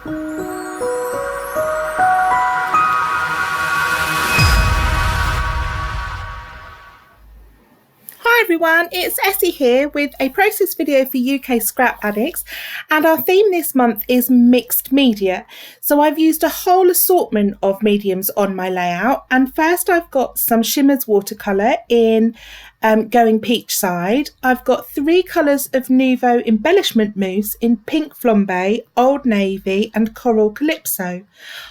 Hi everyone, it's Essie here with a process video for UK Scrap Addicts, and our theme this month is mixed media. So I've used a whole assortment of mediums on my layout, and first I've got some Shimmerz watercolour in Going Peachside. I've got 3 colours of Nuvo Embellishment mousse in Pink Flambe, Old Navy and Coral Calypso.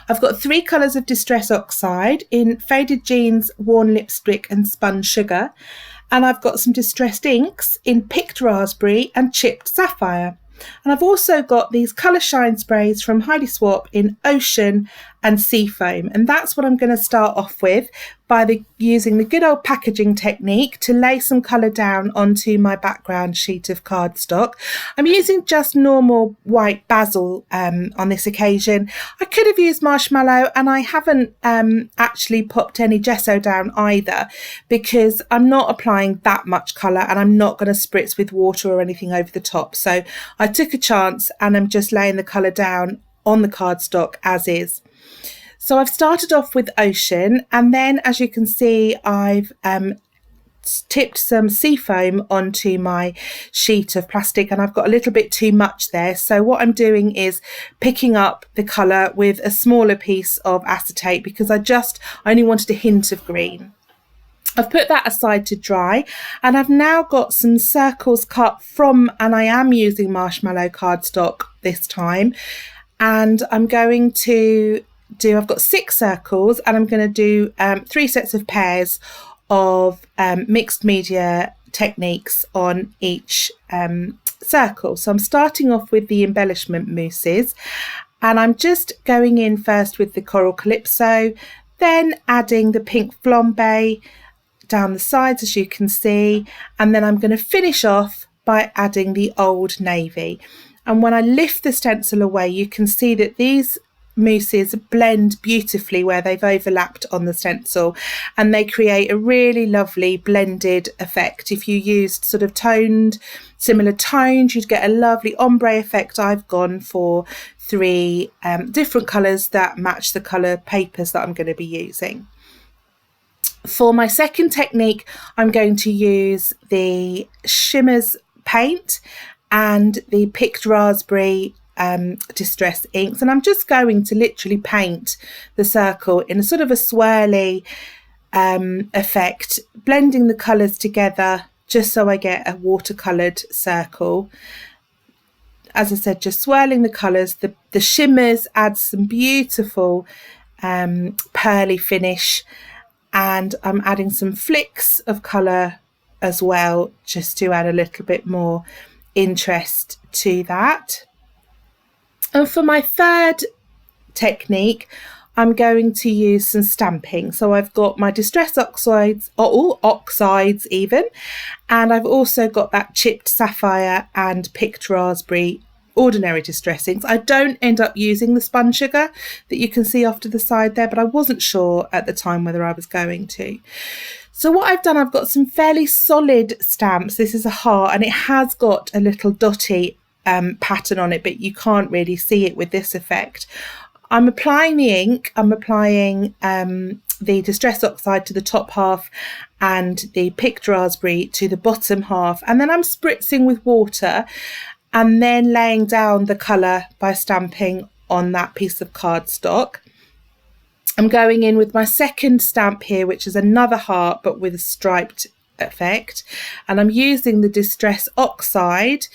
I've got 3 colours of Distress Oxide in Faded Jeans, Worn Lipstick and Spun Sugar. And I've got some distressed inks in Picked Raspberry and Chipped Sapphire. And I've also got these colour shine sprays from Heidi Swap in Ocean and Seafoam. And that's what I'm going to start off with by using the good old packaging technique to lay some colour down onto my background sheet of cardstock. I'm using just normal white basil on this occasion. I could have used marshmallow, and I haven't actually popped any gesso down either, because I'm not applying that much colour and I'm not going to spritz with water or anything over the top. So I took a chance and I'm just laying the colour down on the cardstock as is. So I've started off with Ocean, and then as you can see I've tipped some Seafoam onto my sheet of plastic, and I've got a little bit too much there. So what I'm doing is picking up the colour with a smaller piece of acetate, because I only wanted a hint of green. I've put that aside to dry, and I've now got some circles cut from, and I am using marshmallow cardstock this time, and I'm going to I've got 6 circles, and I'm going to do 3 sets of pairs of mixed media techniques on each circle. So I'm starting off with the embellishment mousses, and I'm just going in first with the Coral Calypso, then adding the Pink Flambe down the sides as you can see, and then I'm going to finish off by adding the Old Navy. And when I lift the stencil away, you can see that these mousses blend beautifully where they've overlapped on the stencil, and they create a really lovely blended effect. If you used sort of similar tones, you'd get a lovely ombre effect. I've gone for 3 different colours that match the colour papers that I'm going to be using. For my second technique, I'm going to use the Shimmerz paint and the Picked Raspberry distress inks, and I'm just going to literally paint the circle in a sort of a swirly effect, blending the colours together just so I get a watercoloured circle. As I said, just swirling the colours. The Shimmerz adds some beautiful pearly finish, and I'm adding some flicks of colour as well, just to add a little bit more interest to that. And for my third technique, I'm going to use some stamping. So I've got my Distress Oxides, or oxides even, and I've also got that Chipped Sapphire and Picked Raspberry ordinary distress inks. I don't end up using the spun sugar that you can see off to the side there, but I wasn't sure at the time whether I was going to. So what I've done, I've got some fairly solid stamps. This is a heart, and it has got a little dotty pattern on it, but you can't really see it with this effect. I'm applying the ink. I'm applying the Distress Oxide to the top half and the Picked Raspberry to the bottom half, and then I'm spritzing with water and then laying down the colour by stamping on that piece of cardstock. I'm going in with my second stamp here, which is another heart but with a striped effect, and I'm using the Distress Oxide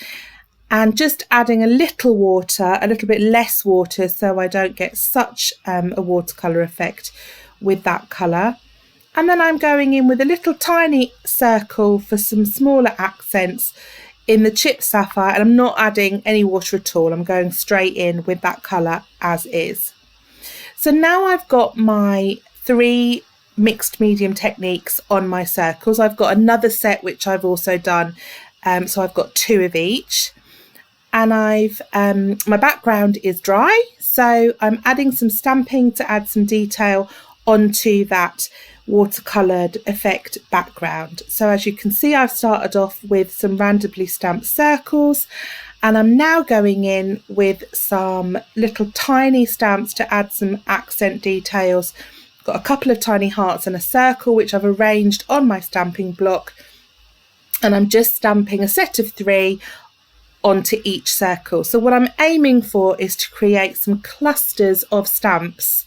and just adding a little water, a little bit less water, so I don't get such a watercolour effect with that colour. And then I'm going in with a little tiny circle for some smaller accents in the Chipped Sapphire, and I'm not adding any water at all. I'm going straight in with that colour as is. So now I've got my 3 mixed medium techniques on my circles. I've got another set which I've also done, so I've got 2 of each. And my background is dry, so I'm adding some stamping to add some detail onto that watercoloured effect background. So as you can see, I've started off with some randomly stamped circles, And I'm now going in with some little tiny stamps to add some accent details. Got a couple of tiny hearts and a circle, which I've arranged on my stamping block. And I'm just stamping a set of 3 onto each circle. So what I'm aiming for is to create some clusters of stamps,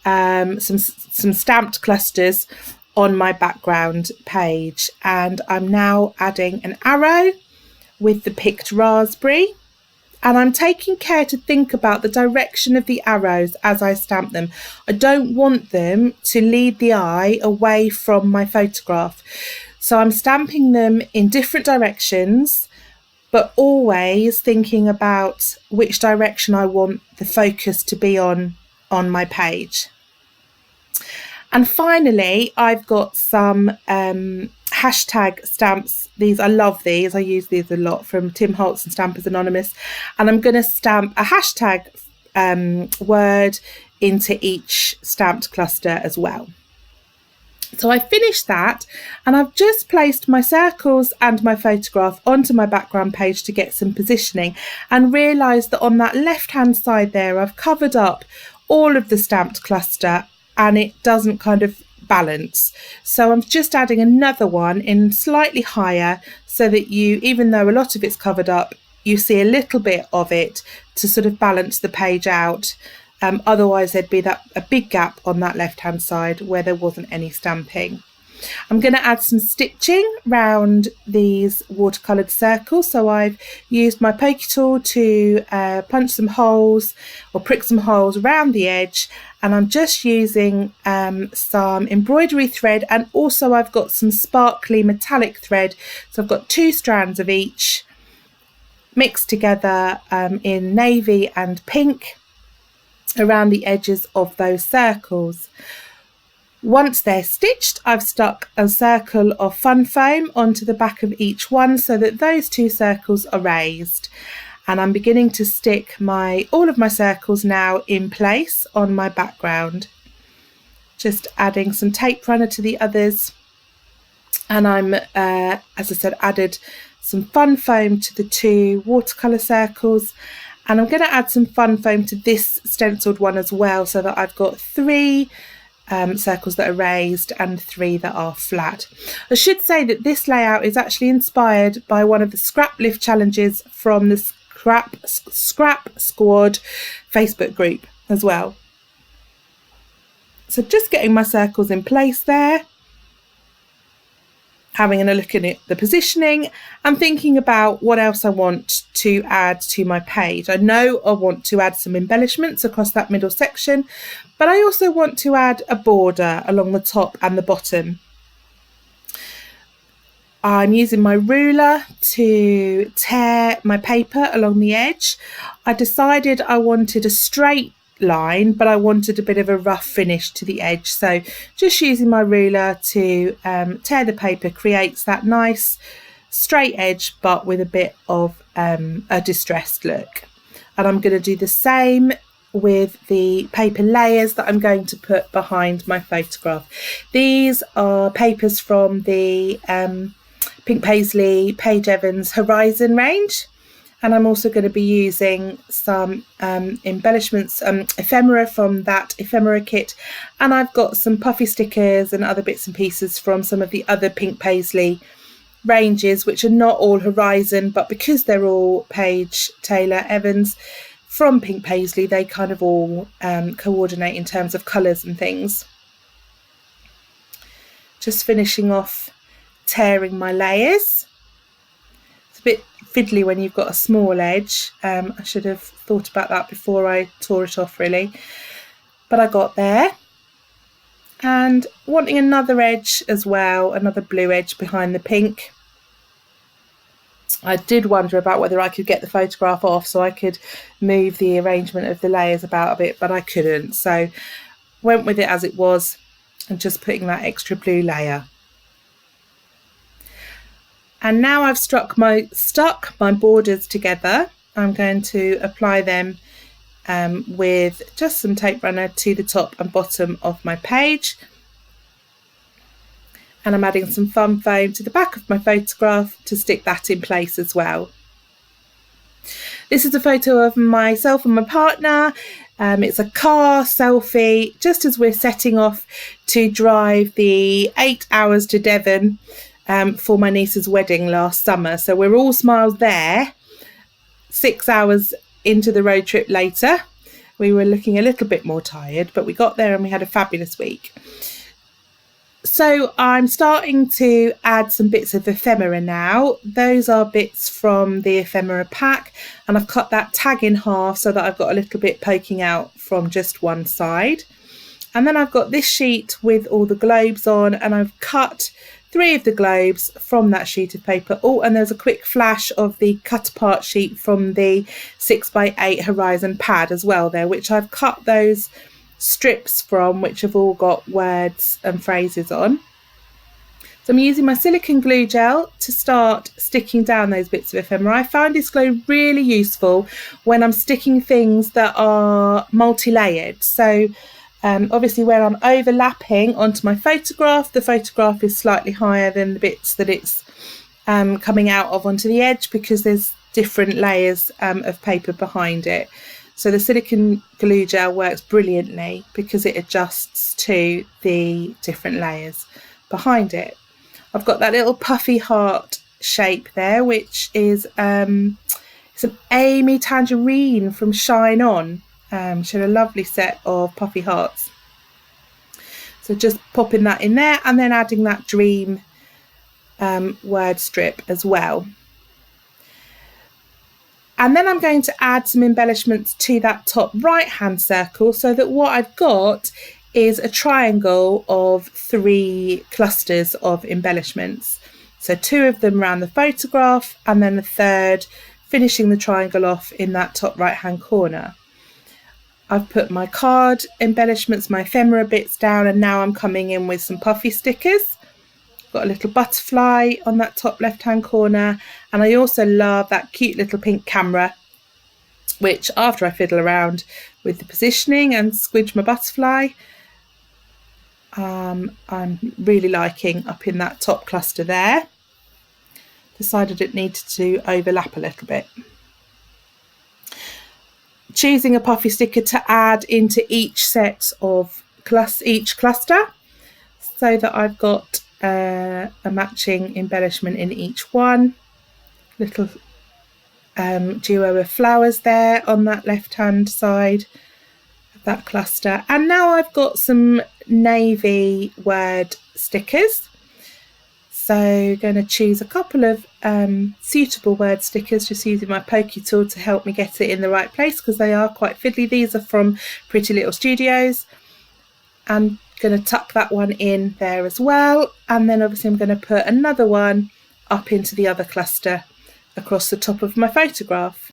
some stamped clusters on my background page. And I'm now adding an arrow with the picked raspberry, and I'm taking care to think about the direction of the arrows as I stamp them. I don't want them to lead the eye away from my photograph, so I'm stamping them in different directions, but always thinking about which direction I want the focus to be on my page. And finally, I've got some hashtag stamps. I love these. I use these a lot, from Tim Holtz and Stampers Anonymous. And I'm going to stamp a hashtag word into each stamped cluster as well. So I finished that, and I've just placed my circles and my photograph onto my background page to get some positioning, and realised that on that left-hand side there, I've covered up all of the stamped cluster and it doesn't kind of balance. So I'm just adding another one in slightly higher, so that even though a lot of it's covered up, you see a little bit of it to sort of balance the page out. Otherwise there'd be a big gap on that left hand side where there wasn't any stamping. I'm going to add some stitching round these watercoloured circles. So I've used my pokey tool to punch some holes or prick some holes around the edge, and I'm just using some embroidery thread, and also I've got some sparkly metallic thread. So I've got 2 strands of each mixed together in navy and pink around the edges of those circles. Once they're stitched, I've stuck a circle of fun foam onto the back of each one so that those 2 circles are raised. And I'm beginning to stick all of my circles now in place on my background. Just adding some tape runner to the others. And I'm, as I said, added some fun foam to the 2 watercolour circles. And I'm going to add some fun foam to this stenciled one as well, so that I've got 3 circles that are raised and 3 that are flat. I should say that this layout is actually inspired by one of the scrap lift challenges from the Scrap Squad Facebook group as well. So just getting my circles in place there, having a look at the positioning and thinking about what else I want to add to my page. I know I want to add some embellishments across that middle section, but I also want to add a border along the top and the bottom. I'm using my ruler to tear my paper along the edge. I decided I wanted a straight line, but I wanted a bit of a rough finish to the edge. So just using my ruler to tear the paper creates that nice straight edge, but with a bit of a distressed look. And I'm going to do the same with the paper layers that I'm going to put behind my photograph. These are papers from the Pink Paislee Paige Evans Horizon range, and I'm also going to be using some embellishments, ephemera from that ephemera kit, and I've got some puffy stickers and other bits and pieces from some of the other Pink Paislee ranges, which are not all Horizon, but because they're all Paige Taylor Evans from Pink Paislee, they kind of all coordinate in terms of colours and things. Just finishing off tearing my layers. It's a bit fiddly when you've got a small edge. I should have thought about that before I tore it off really, but I got there. And wanting another edge as well, another blue edge behind the pink. I did wonder about whether I could get the photograph off so I could move the arrangement of the layers about a bit, but I couldn't, so went with it as it was and just putting that extra blue layer. And now I've stuck my borders together. I'm going to apply them with just some tape runner to the top and bottom of my page. And I'm adding some fun foam to the back of my photograph to stick that in place as well. This is a photo of myself and my partner. It's a car selfie just as we're setting off to drive the 8 hours to Devon for my niece's wedding last summer. So we're all smiles there. 6 hours into the road trip later, we were looking a little bit more tired, but we got there and we had a fabulous week. So I'm starting to add some bits of ephemera now. Those are bits from the ephemera pack, and I've cut that tag in half so that I've got a little bit poking out from just one side. And then I've got this sheet with all the globes on, and I've cut 3 of the globes from that sheet of paper. Oh, and there's a quick flash of the cut apart sheet from the 6x8 Horizon pad as well there, which I've cut those strips from, which have all got words and phrases on. So I'm using my silicone glue gel to start sticking down those bits of ephemera. I find this glue really useful when I'm sticking things that are multi-layered. So obviously where I'm overlapping onto my photograph, the photograph is slightly higher than the bits that it's coming out of onto the edge, because there's different layers of paper behind it. So the silicone glue gel works brilliantly because it adjusts to the different layers behind it. I've got that little puffy heart shape there, which is it's an Amy Tangerine from Shine On. She had a lovely set of puffy hearts. So just popping that in there and then adding that dream word strip as well. And then I'm going to add some embellishments to that top right hand circle, so that what I've got is a triangle of 3 clusters of embellishments. So 2 of them around the photograph, and then the 3rd finishing the triangle off in that top right hand corner. I've put my card embellishments, my ephemera bits down, and now I'm coming in with some puffy stickers. Got a little butterfly on that top left hand corner, and I also love that cute little pink camera, which after I fiddle around with the positioning and squidge my butterfly, I'm really liking up in that top cluster there. Decided it needed to overlap a little bit. Choosing a puffy sticker to add into each set of each cluster, so that I've got a matching embellishment in each one. Little duo of flowers there on that left hand side of that cluster. And now I've got some navy word stickers. So going to choose a couple of suitable word stickers, just using my pokey tool to help me get it in the right place, because they are quite fiddly. These are from Pretty Little Studios. And going to tuck that one in there as well, and then obviously I'm going to put another one up into the other cluster across the top of my photograph.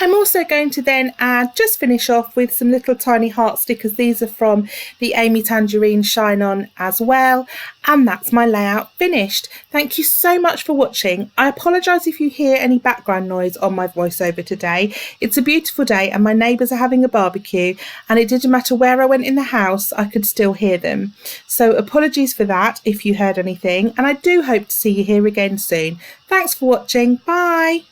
I'm also going to then just finish off with some little tiny heart stickers. These are from the Amy Tangerine Shine On as well. And that's my layout finished. Thank you so much for watching. I apologise if you hear any background noise on my voiceover today. It's a beautiful day and my neighbours are having a barbecue, and it didn't matter where I went in the house, I could still hear them. So apologies for that if you heard anything, and I do hope to see you here again soon. Thanks for watching. Bye.